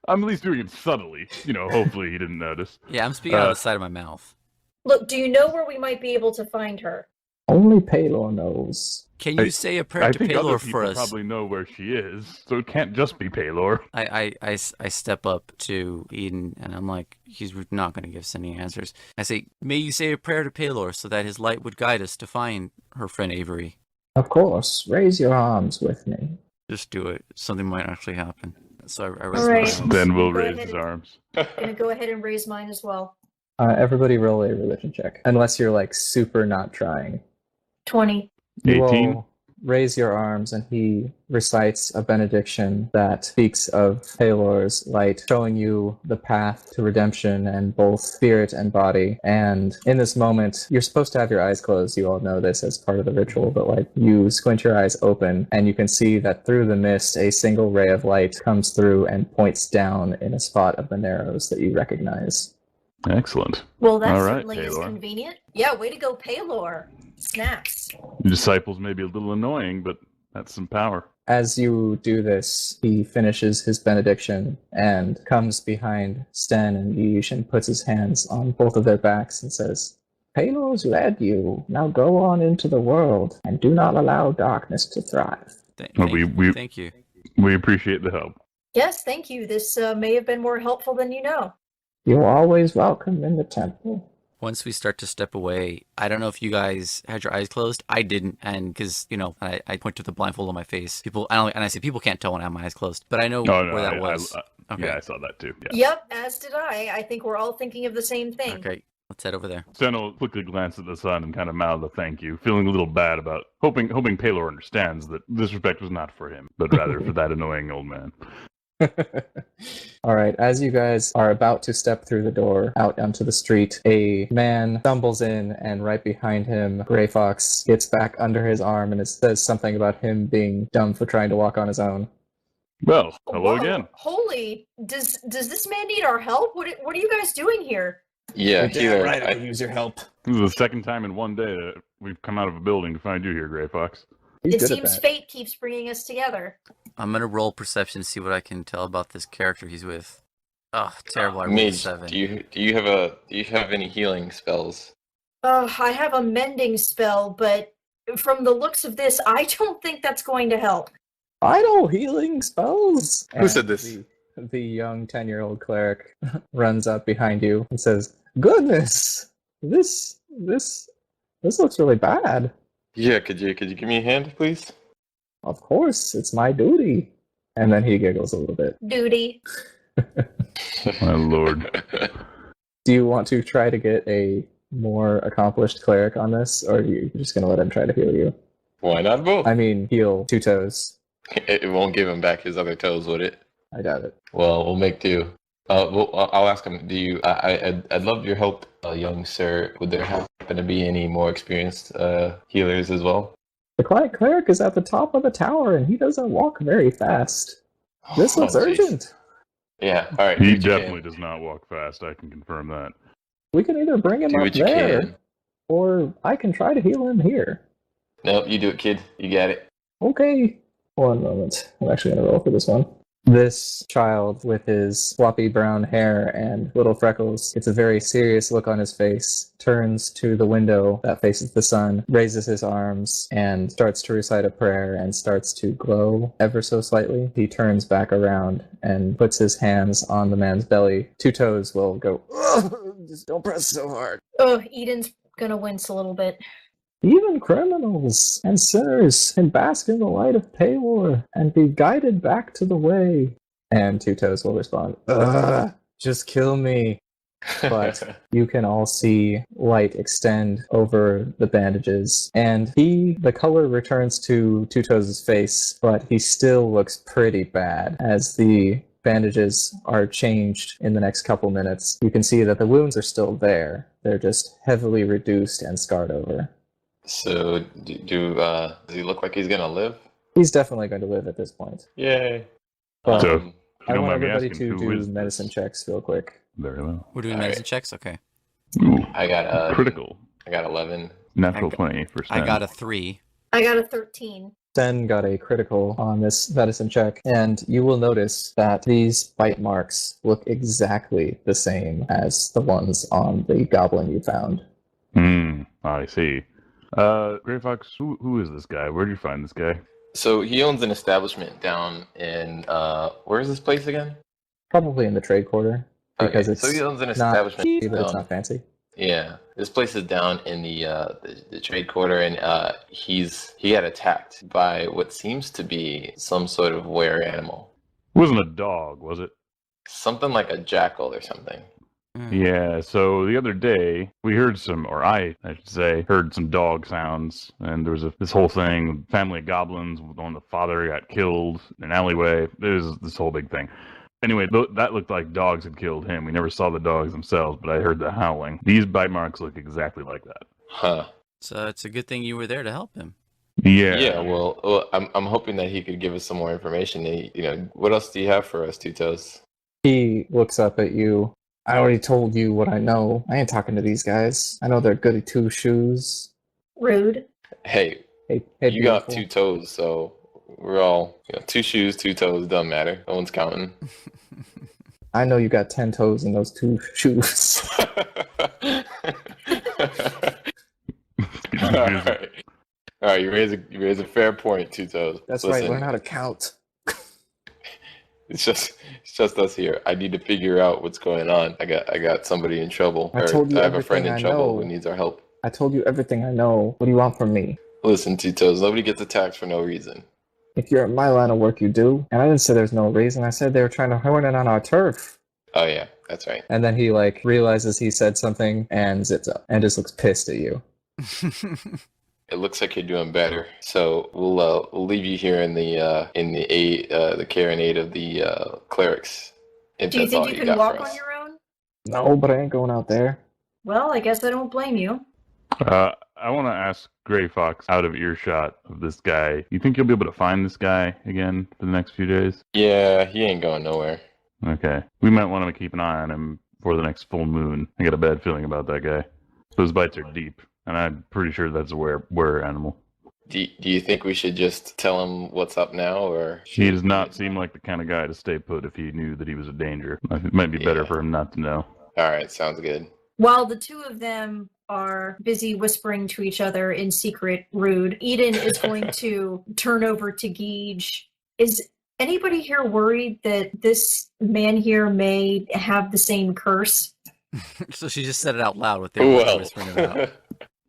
S3: I'm at least doing it subtly. Hopefully he didn't notice.
S4: Yeah, I'm speaking out of the side of my mouth.
S2: Look, do you know where we might be able to find her?
S1: Only Paylor knows.
S4: Can you say a prayer
S3: I
S4: to
S3: think other
S4: Paylor
S3: people
S4: for us?
S3: probably know where she is, so it can't just be Paylor.
S4: I step up to Eden and I'm like, he's not going to give us any answers. I say, may you say a prayer to Paylor so that his light would guide us to find her friend Avery.
S1: Of course, raise your arms with me.
S4: Just do it. Something might actually happen. So I raise
S2: All right.
S4: my arms.
S3: Then we'll
S2: Go
S3: raise
S2: ahead
S3: his
S2: and-
S3: arms.
S2: I'm gonna go ahead and raise mine as well.
S1: Everybody roll a religion check. Unless you're like super not trying.
S2: 20.
S1: You
S3: 18.
S1: all raise your arms and he recites a benediction that speaks of Paylor's light, showing you the path to redemption and both spirit and body. And in this moment, you're supposed to have your eyes closed. You all know this as part of the ritual, but like you squint your eyes open and you can see that through the mist, a single ray of light comes through and points down in a spot of the Narrows that you recognize.
S3: Excellent.
S2: Well, that
S3: All right,
S2: certainly is
S3: Paylor.
S2: convenient. Yeah, way to go, Paylor. Snaps.
S3: The disciples may be a little annoying, but that's some power.
S1: As you do this, he finishes his benediction and comes behind Sten and Yeesh and puts his hands on both of their backs and says, Paylor's led you. Now go on into the world and do not allow darkness to thrive.
S4: Thank you.
S3: We appreciate the help.
S2: Yes, thank you. This may have been more helpful than you know.
S1: You're always welcome in the temple.
S4: Once we start to step away, I don't know if you guys had your eyes closed. I didn't, and because I point to the blindfold on my face. I say people can't tell when I have my eyes closed, but I know where that was. Okay.
S3: Yeah, I saw that too. Yeah.
S2: Yep, as did I. I think we're all thinking of the same thing.
S4: Okay, let's head over there.
S3: Sten will quickly glance at the sun and kind of mouth a thank you, feeling a little bad about hoping Paylor understands that this respect was not for him, but rather for that annoying old man.
S1: All right, as you guys are about to step through the door out onto the street, a man stumbles in, and right behind him, Gray Fox gets back under his arm and it says something about him being dumb for trying to walk on his own.
S3: Well, hello
S2: Whoa,
S3: again.
S2: Holy, does this man need our help? What are you guys doing here?
S5: Yeah, Keeler,
S1: I could use your help.
S3: This is the second time in one day that we've come out of a building to find you here, Gray Fox.
S1: He's
S2: It
S1: good at
S2: seems
S1: that.
S2: fate keeps bringing us together.
S4: I'm gonna roll perception to see what I can tell about this character he's with. Oh, terrible! I rolled
S5: Mage,
S4: 7.
S5: do you have any healing spells?
S2: I have a mending spell, but from the looks of this, I don't think that's going to help.
S1: I know healing spells.
S5: Who said this?
S1: The young 10-year-old cleric runs up behind you and says, "Goodness, this looks really bad."
S5: Yeah, could you give me a hand, please?
S1: Of course, it's my duty. And then he giggles a little bit.
S2: Duty.
S3: My lord.
S1: Do you want to try to get a more accomplished cleric on this, or are you just going to let him try to heal you?
S5: Why not both?
S1: I mean, heal 2 toes.
S5: It won't give him back his other toes, would it?
S1: I doubt it.
S5: Well, we'll make do. I'll ask him. Do you? I'd love your help, young sir. Would there happen to be any more experienced healers as well?
S1: The client cleric is at the top of the tower, and he doesn't walk very fast. This looks
S5: Oh, jeez.
S1: urgent.
S5: Yeah. All right.
S3: He
S5: do what you
S3: definitely
S5: can.
S3: does not walk fast, I can confirm that.
S1: We can either bring him
S5: Do
S1: up
S5: what you
S1: there,
S5: can.
S1: or I can try to heal him here.
S5: No, you do it, kid. You got it.
S1: Okay. 1 moment. I'm actually going to roll for this one. This child, with his floppy brown hair and little freckles, gets a very serious look on his face, turns to the window that faces the sun, raises his arms, and starts to recite a prayer and starts to glow ever so slightly. He turns back around and puts his hands on the man's belly. 2 toes will go, "Ugh, just don't press so hard."
S2: Oh, Eden's gonna wince a little bit.
S1: Even criminals and sinners can bask in the light of Paylor and be guided back to the way. And 2 toes will respond, "Ugh, just kill me." But you can all see light extend over the bandages. And the color returns to 2 toes' face, but he still looks pretty bad as the bandages are changed in the next couple minutes. You can see that the wounds are still there. They're just heavily reduced and scarred over.
S5: So, does he look like he's gonna live?
S1: He's definitely going to live at this point.
S5: Yay.
S1: But
S3: So-
S5: Um,
S3: If you
S1: I
S3: don't
S1: want
S3: mind me
S1: everybody
S3: asking,
S1: to
S3: who
S1: do
S3: is
S1: medicine
S3: this?
S1: checks real quick.
S3: Very well.
S4: We're doing
S5: All
S4: medicine
S5: right.
S4: checks? Okay.
S3: Ooh,
S5: I got
S3: critical.
S5: I got 11.
S3: Natural
S4: I
S3: 20 for Sten.
S4: I got a 3.
S2: I got a 13.
S1: Sten got a critical on this medicine check, and you will notice that these bite marks look exactly the same as the ones on the goblin you found.
S3: I see. Gray Fox, who is this guy? Where'd you find this guy?
S5: So he owns an establishment down in where is this place again?
S1: Probably in the trade quarter because
S5: Okay,
S1: it's
S5: so he owns an
S1: not
S5: establishment
S1: cheap, but it's
S5: down.
S1: not fancy.
S5: Yeah, this place is down in the trade quarter, and he got attacked by what seems to be some sort of were animal,
S3: It wasn't a dog, was it?
S5: something like a jackal or something.
S3: Yeah, so the other day we heard some, or I should say, heard some dog sounds, and there was this whole thing, family of goblins, when the father got killed in an alleyway. There's this whole big thing. Anyway, that looked like dogs had killed him. We never saw the dogs themselves, but I heard the howling. These bite marks look exactly like that.
S5: Huh.
S4: So it's a good thing you were there to help him.
S3: Yeah.
S5: Yeah. Well, I'm hoping that he could give us some more information. What else do you have for us, Two Toes?
S1: He looks up at you. I already told you what I know. I ain't talking to these guys. I know they're goody two shoes.
S2: Rude.
S5: Hey,
S1: Hey,
S5: you got
S1: beautiful.
S5: 2 toes, so we're all 2 shoes, 2 toes. Doesn't matter. No one's counting.
S1: I know you got 10 toes in those 2 shoes.
S5: All right. You raise a fair point, 2 toes.
S1: That's
S5: Listen,
S1: right. Learn how to count.
S5: It's just us here. I need to figure out what's going on. I got somebody in trouble.
S1: I told you
S5: I have a friend in
S1: everything I
S5: trouble
S1: know.
S5: who needs our help.
S1: I told you everything I know. What do you want from me?
S5: Listen, 2 toes. Nobody gets attacked for no reason.
S1: If you're in my line of work, you do. And I didn't say there's no reason. I said they were trying to horn in on our turf.
S5: Oh yeah, that's right.
S1: And then he realizes he said something and zips up and just looks pissed at you.
S5: It looks like you're doing better. So we'll leave you here in the care and aid of the clerics. If
S2: Do you
S5: that's
S2: think
S5: all
S2: you can
S5: got
S2: walk
S5: for
S2: on
S5: us.
S2: your own?
S1: No, but I ain't going out there.
S2: Well, I guess I don't blame you.
S3: I want to ask Gray Fox, out of earshot of this guy, you think you'll be able to find this guy again for the next few days?
S5: Yeah, he ain't going nowhere.
S3: Okay. We might want to keep an eye on him for the next full moon. I got a bad feeling about that guy. Those bites are deep, and I'm pretty sure that's a were animal.
S5: Do you think we should just tell him what's up now, or
S3: He does not seem like the kind of guy to stay put if he knew that he was a danger. I think it might be better
S5: Yeah.
S3: for him not to know.
S5: All right, sounds good.
S2: While the two of them are busy whispering to each other in secret, Rude, Eden is going to turn over to Geej. Is anybody here worried that this man here may have the same curse?
S4: So she just said it out loud with their
S5: Well,
S4: whispering about.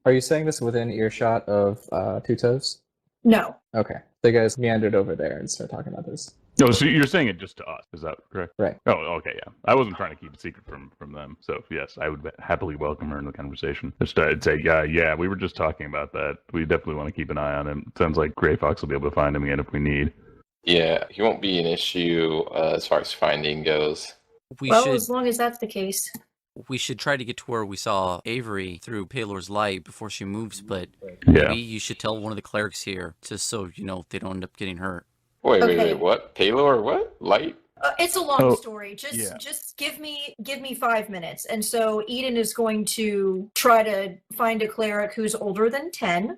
S1: Are you saying this within earshot of 2 toes?
S2: No.
S1: Okay. The guys meandered over there and started talking about this.
S3: No, so you're saying it just to us, is that correct?
S1: Right.
S3: Oh, okay, yeah. I wasn't trying to keep it secret from them, so yes, I would happily welcome her in the conversation. Just I'd say, yeah, we were just talking about that. We definitely want to keep an eye on him. Sounds like Gray Fox will be able to find him again if we need.
S5: Yeah, he won't be an issue as far as finding goes.
S2: As long as that's the case.
S4: We should try to get to where we saw Avery through Palor's light before she moves, but
S3: Yeah.
S4: maybe you should tell one of the clerics here, just so they don't end up getting hurt.
S5: Wait, what? Palor, what? Light?
S2: It's a long story.
S3: yeah.
S2: Just give me 5 minutes. And so Eden is going to try to find a cleric who's older than 10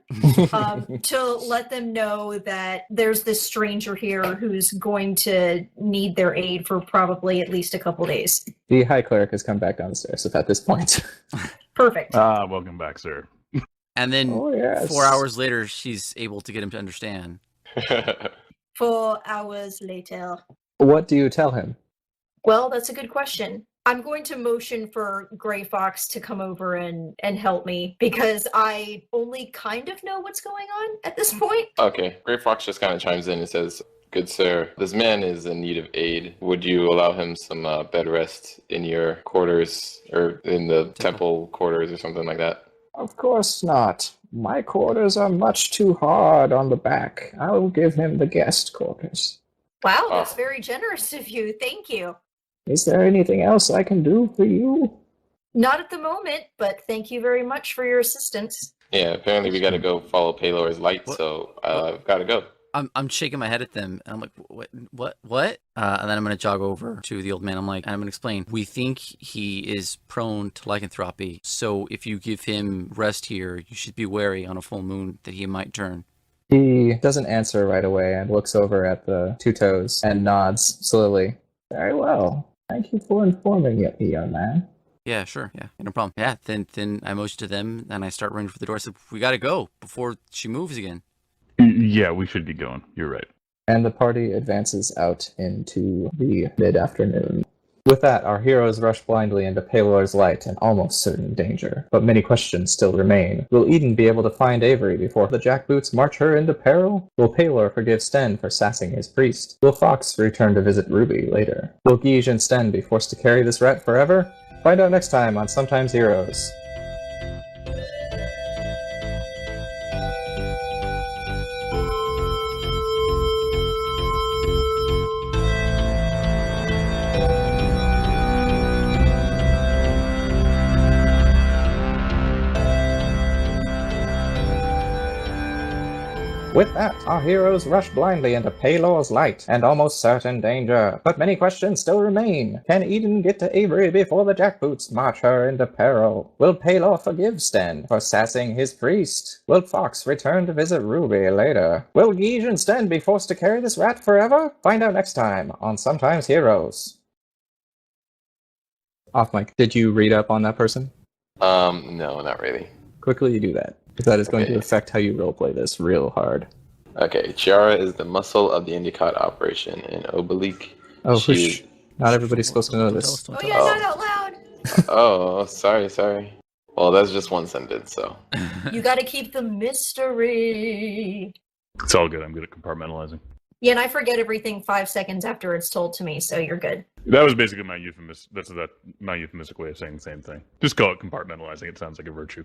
S2: to let them know that there's this stranger here who's going to need their aid for probably at least a couple days.
S1: The high cleric has come back downstairs at this point.
S2: Perfect.
S3: Welcome back, sir.
S4: And then
S1: Oh, yes.
S4: 4 hours later, she's able to get him to understand.
S2: 4 hours later.
S1: What do you tell him?
S2: Well, that's a good question. I'm going to motion for Gray Fox to come over and help me because I only kind of know what's going on at this point.
S5: Okay, Gray Fox just kind of chimes in and says, "Good sir, this man is in need of aid. Would you allow him some bed rest in your quarters or in the temple quarters or something like that?"
S1: Of course not. My quarters are much too hard on the back. I will give him the guest quarters.
S2: Wow, that's very generous of you. Thank you.
S1: Is there anything else I can do for you?
S2: Not at the moment, but thank you very much for your assistance.
S5: Yeah, apparently we got to go follow Palor's light, so I've got to go.
S4: I'm shaking my head at them, and I'm like, what? And then I'm going to jog over to the old man. I'm going to explain. We think he is prone to lycanthropy, so if you give him rest here, you should be wary on a full moon that he might turn.
S1: He doesn't answer right away and looks over at the 2 toes and nods slowly. Very well. Thank you for informing me, young man.
S4: Yeah, sure. Yeah, no problem. Yeah, then I motion to them and I start running for the door. I said, we got to go before she moves again.
S3: Yeah, we should be going. You're right.
S1: And the party advances out into the mid-afternoon. With that, our heroes rush blindly into Palor's light and almost certain danger. But many questions still remain. Will Eden be able to find Avery before the jackboots march her into peril? Will Palor forgive Sten for sassing his priest? Will Fox return to visit Ruby later? Will Guige and Sten be forced to carry this rat forever? Find out next time on Sometimes Heroes. With that, our heroes rush blindly into Palor's light and almost certain danger, but many questions still remain. Can Eden get to Avery before the jackboots march her into peril? Will Palor forgive Sten for sassing his priest? Will Fox return to visit Ruby later? Will Guige and Sten be forced to carry this rat forever? Find out next time on Sometimes Heroes. Off mic, did you read up on that person?
S5: No, not really.
S1: Quickly do that. That is going
S5: Okay.
S1: to affect how you roleplay this real hard.
S5: Okay, Chiara is the muscle of the Endicott operation, and Oblique.
S1: Oh,
S5: She-
S1: not everybody's supposed to know
S4: Don't
S1: this.
S4: tell us, don't
S2: Oh
S4: tell
S2: yeah,
S5: Oh.
S2: not out loud.
S5: Oh, sorry. Well, that's just one sentence, so.
S4: us.
S2: You got to keep the mystery.
S3: It's all good. I'm good at compartmentalizing.
S2: Yeah, and I forget everything 5 seconds after it's told to me, so you're good.
S3: That was basically my euphemistic way of saying the same thing. Just call it compartmentalizing. It sounds like a virtue.